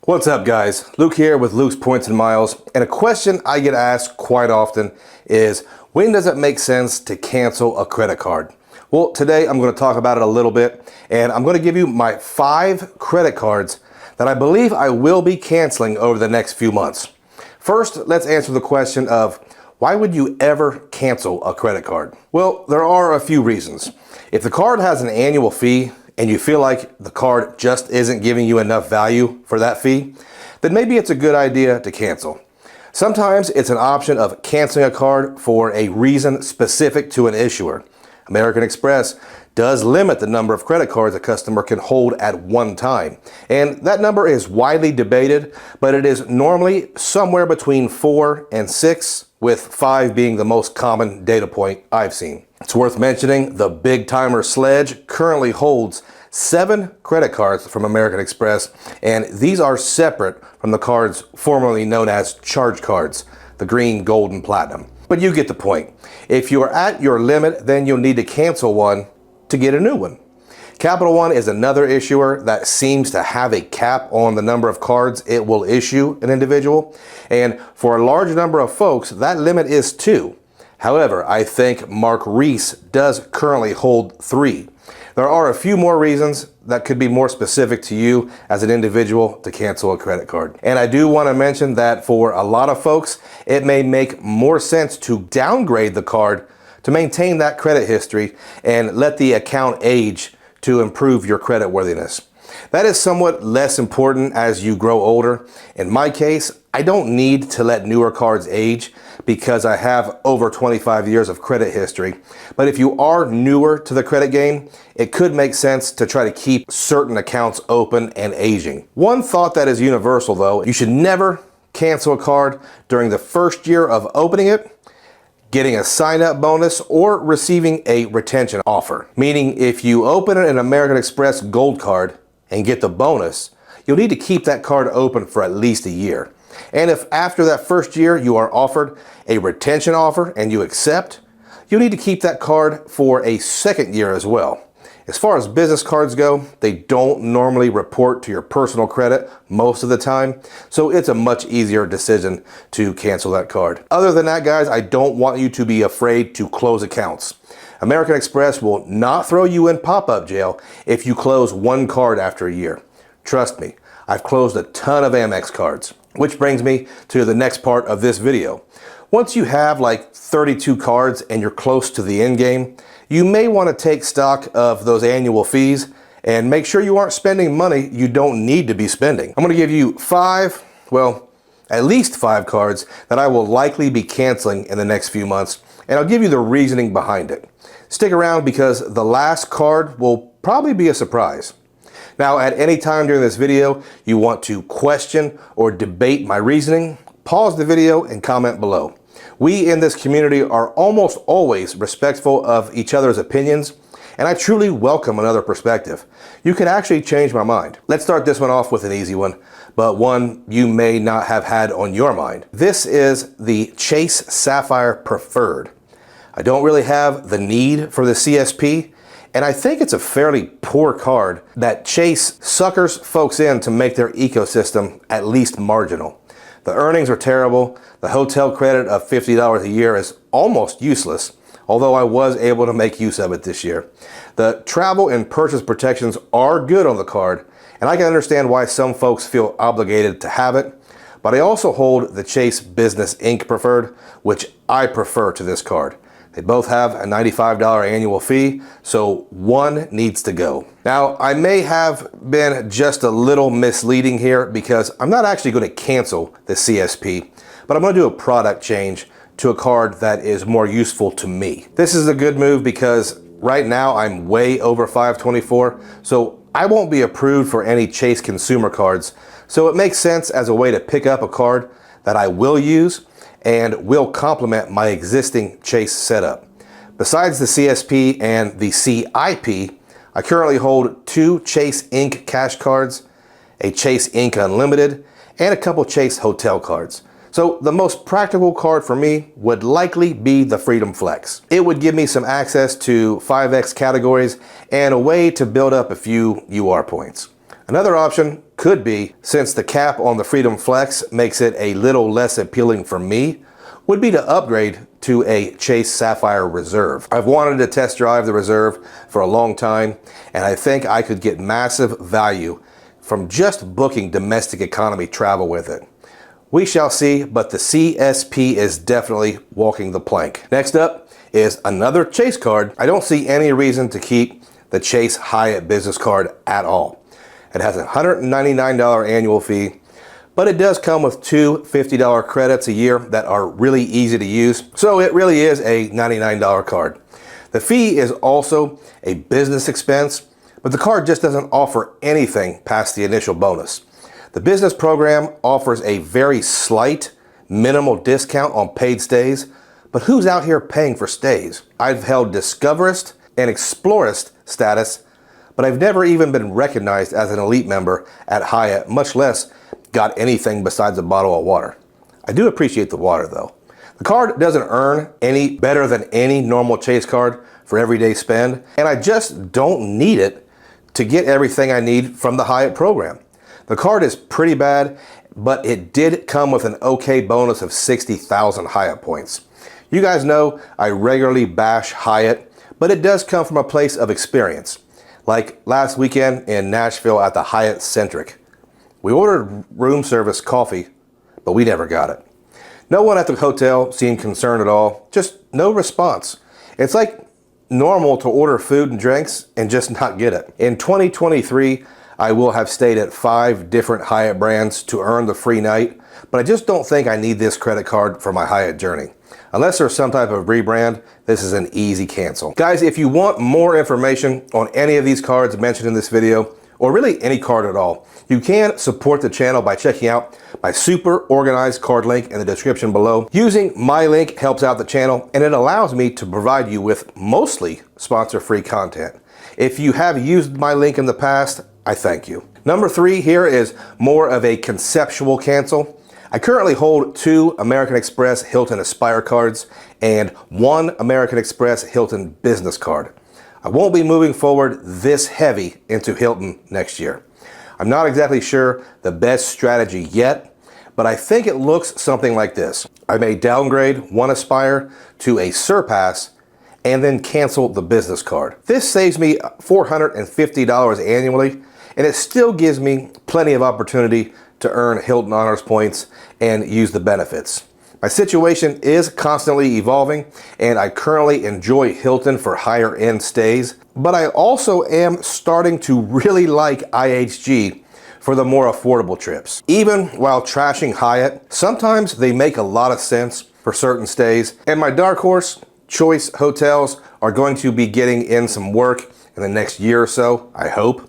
What's up, guys? Luke here with Luke's Points and Miles, and a question I get asked quite often is, when does it make sense to cancel a credit card? Well, today I'm going to talk about it a little bit, and I'm going to give you my 5 credit cards that I believe I will be canceling over the next few months. First, let's answer the question of, why would you ever cancel a credit card? Well, there are a few reasons. If the card has an annual fee, and you feel like the card just isn't giving you enough value for that fee, then maybe it's a good idea to cancel. Sometimes it's an option of canceling a card for a reason specific to an issuer. American Express does limit the number of credit cards a customer can hold at one time, and that number is widely debated, but it is normally somewhere between 4 and 6, with 5 being the most common data point I've seen. It's worth mentioning the Big Timer Sledge currently holds 7 credit cards from American Express, and these are separate from the cards formerly known as charge cards, the green, gold, and platinum. But you get the point. If you are at your limit, then you'll need to cancel one to get a new one. Capital One is another issuer that seems to have a cap on the number of cards it will issue an individual, and for a large number of folks, that limit is 2. However, I think Mark Reese does currently hold 3. There are a few more reasons that could be more specific to you as an individual to cancel a credit card. And I do want to mention that for a lot of folks, it may make more sense to downgrade the card to maintain that credit history and let the account age to improve your credit worthiness. That is somewhat less important as you grow older. In my case, I don't need to let newer cards age because I have over 25 years of credit history. But if you are newer to the credit game, it could make sense to try to keep certain accounts open and aging. One thought that is universal though, you should never cancel a card during the first year of opening it, getting a sign-up bonus, or receiving a retention offer. Meaning if you open an American Express Gold card and get the bonus, you'll need to keep that card open for at least a year. And if after that first year you are offered a retention offer and you accept, you'll need to keep that card for a second year as well. As far as business cards go, they don't normally report to your personal credit most of the time, so it's a much easier decision to cancel that card. Other than that, guys, I don't want you to be afraid to close accounts. American Express will not throw you in pop-up jail if you close one card after a year. Trust me, I've closed a ton of Amex cards. Which brings me to the next part of this video. Once you have like 32 cards and you're close to the end game, you may want to take stock of those annual fees and make sure you aren't spending money you don't need to be spending. I'm going to give you at least 5 cards that I will likely be canceling in the next few months, and I'll give you the reasoning behind it. Stick around because the last card will probably be a surprise. Now, at any time during this video you want to question or debate my reasoning, pause the video and comment below. We in this community are almost always respectful of each other's opinions, and I truly welcome another perspective. You can actually change my mind. Let's start this one off with an easy one, but one you may not have had on your mind. This is the Chase Sapphire Preferred. I don't really have the need for the CSP, and I think it's a fairly poor card that Chase suckers folks in to make their ecosystem at least marginal. The earnings are terrible. The hotel credit of $50 a year is almost useless, although I was able to make use of it this year. The travel and purchase protections are good on the card, and I can understand why some folks feel obligated to have it, but I also hold the Chase Business Ink Preferred, which I prefer to this card. They both have a $95 annual fee, so one needs to go. Now, I may have been just a little misleading here because I'm not actually going to cancel the CSP, but I'm going to do a product change to a card that is more useful to me. This is a good move because right now I'm way over 524, so I won't be approved for any Chase consumer cards, so it makes sense as a way to pick up a card that I will use and will complement my existing Chase setup. Besides the CSP and the CIP, I currently hold 2 Chase Ink cash cards, a Chase Ink Unlimited, and a couple Chase hotel cards. So the most practical card for me would likely be the Freedom Flex. It would give me some access to 5X categories and a way to build up a few UR points. Another option could be, since the cap on the Freedom Flex makes it a little less appealing for me, would be to upgrade to a Chase Sapphire Reserve. I've wanted to test drive the Reserve for a long time, and I think I could get massive value from just booking domestic economy travel with it. We shall see, but the CSP is definitely walking the plank. Next up is another Chase card. I don't see any reason to keep the Chase Hyatt business card at all. It has a $199 annual fee, but it does come with two $50 credits a year that are really easy to use. So it really is a $99 card. The fee is also a business expense, but the card just doesn't offer anything past the initial bonus. The business program offers a very slight, minimal discount on paid stays, but who's out here paying for stays? I've held Discoverist and Explorist status, but I've never even been recognized as an elite member at Hyatt, much less got anything besides a bottle of water. I do appreciate the water though. The card doesn't earn any better than any normal Chase card for everyday spend, and I just don't need it to get everything I need from the Hyatt program. The card is pretty bad, but it did come with an okay bonus of 60,000 Hyatt points. You guys know I regularly bash Hyatt, but it does come from a place of experience. Like last weekend in Nashville at the Hyatt Centric. We ordered room service coffee, but we never got it. No one at the hotel seemed concerned at all, just no response. It's like normal to order food and drinks and just not get it. In 2023, I will have stayed at 5 different Hyatt brands to earn the free night, but I just don't think I need this credit card for my Hyatt journey. Unless there's some type of rebrand, this is an easy cancel. Guys, if you want more information on any of these cards mentioned in this video, or really any card at all, you can support the channel by checking out my super organized card link in the description below. Using my link helps out the channel, and it allows me to provide you with mostly sponsor-free content. If you have used my link in the past, I thank you. Number 3 here is more of a conceptual cancel. I currently hold 2 American Express Hilton Aspire cards and 1 American Express Hilton Business card. I won't be moving forward this heavy into Hilton next year. I'm not exactly sure the best strategy yet, but I think it looks something like this. I may downgrade 1 Aspire to a Surpass and then cancel the business card. This saves me $450 annually, and it still gives me plenty of opportunity to earn Hilton Honors points and use the benefits. My situation is constantly evolving, and I currently enjoy Hilton for higher end stays, but I also am starting to really like IHG for the more affordable trips. Even while trashing Hyatt, sometimes they make a lot of sense for certain stays, and my dark horse, Choice Hotels, are going to be getting in some work in the next year or so, I hope.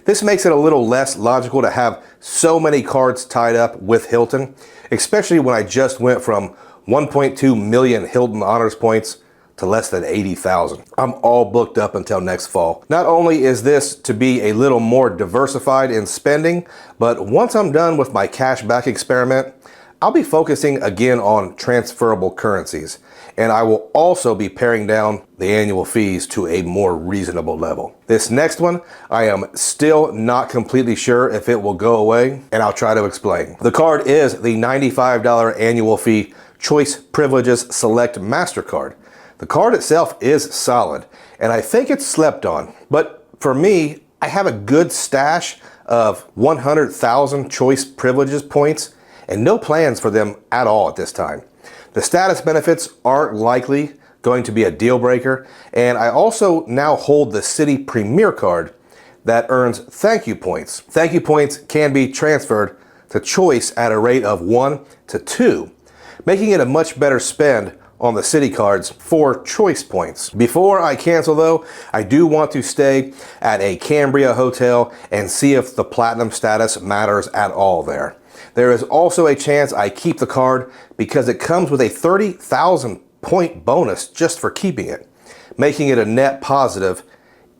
This makes it a little less logical to have so many cards tied up with Hilton, especially when I just went from 1.2 million Hilton Honors points to less than 80,000. I'm all booked up until next fall. Not only is this to be a little more diversified in spending, but once I'm done with my cashback experiment, I'll be focusing again on transferable currencies, and I will also be paring down the annual fees to a more reasonable level. This next one, I am still not completely sure if it will go away, and I'll try to explain. The card is the $95 annual fee Choice Privileges Select MasterCard. The card itself is solid, and I think it's slept on, but for me, I have a good stash of 100,000 Choice Privileges points and no plans for them at all at this time. The status benefits aren't likely going to be a deal breaker, and I also now hold the Citi Premier card that earns thank you points. Thank you points can be transferred to Choice at a rate of 1 to 2, making it a much better spend on the Citi cards for Choice points. Before I cancel though, I do want to stay at a Cambria hotel and see if the platinum status matters at all there. There is also a chance I keep the card because it comes with a 30,000 point bonus just for keeping it, making it a net positive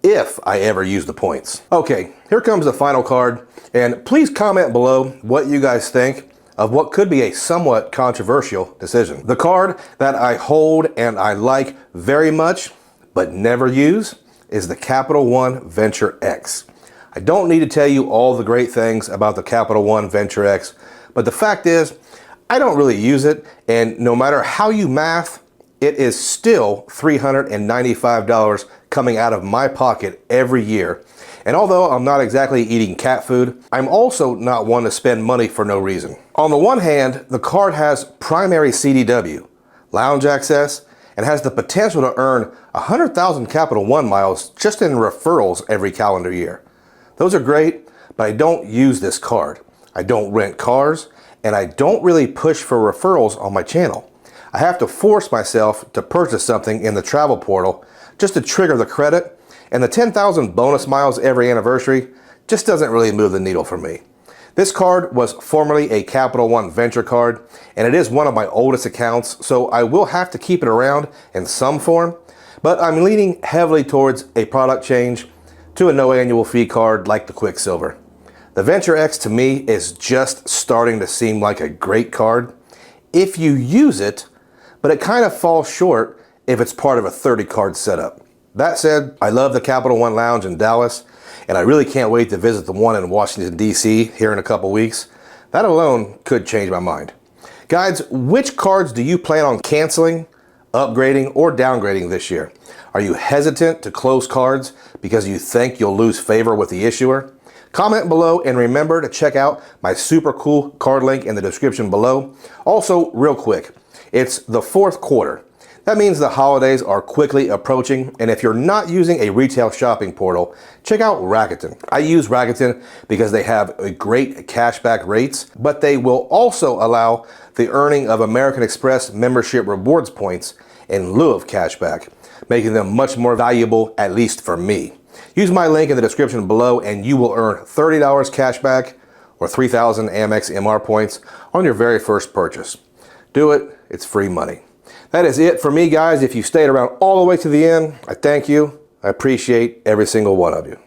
if I ever use the points. Okay, here comes the final card, and please comment below what you guys think of what could be a somewhat controversial decision. The card that I hold and I like very much, but never use, is the Capital One Venture X. I don't need to tell you all the great things about the Capital One Venture X, but the fact is, I don't really use it, and no matter how you math, it is still $395 coming out of my pocket every year. And although I'm not exactly eating cat food, I'm also not one to spend money for no reason. On the one hand, the card has primary CDW, lounge access, and has the potential to earn 100,000 Capital One miles just in referrals every calendar year. Those are great, but I don't use this card. I don't rent cars, and I don't really push for referrals on my channel. I have to force myself to purchase something in the travel portal just to trigger the credit, and the 10,000 bonus miles every anniversary just doesn't really move the needle for me. This card was formerly a Capital One Venture card, and it is one of my oldest accounts, so I will have to keep it around in some form, but I'm leaning heavily towards a product change to a no annual fee card like the Quicksilver. The Venture X to me is just starting to seem like a great card if you use it, but it kind of falls short if it's part of a 30 card setup. That said, I love the Capital One Lounge in Dallas, and I really can't wait to visit the one in Washington, D.C. here in a couple weeks. That alone could change my mind. Guys, which cards do you plan on canceling, upgrading, or downgrading this year? Are you hesitant to close cards because you think you'll lose favor with the issuer? Comment below, and remember to check out my super cool card link in the description below. Also, real quick, it's the fourth quarter. That means the holidays are quickly approaching, and if you're not using a retail shopping portal, check out Rakuten. I use Rakuten because they have great cashback rates, but they will also allow the earning of American Express membership rewards points in lieu of cashback, making them much more valuable, at least for me. Use my link in the description below and you will earn $30 cashback or 3,000 Amex MR points on your very first purchase. Do it, it's free money. That is it for me, guys. If you stayed around all the way to the end, I thank you. I appreciate every single one of you.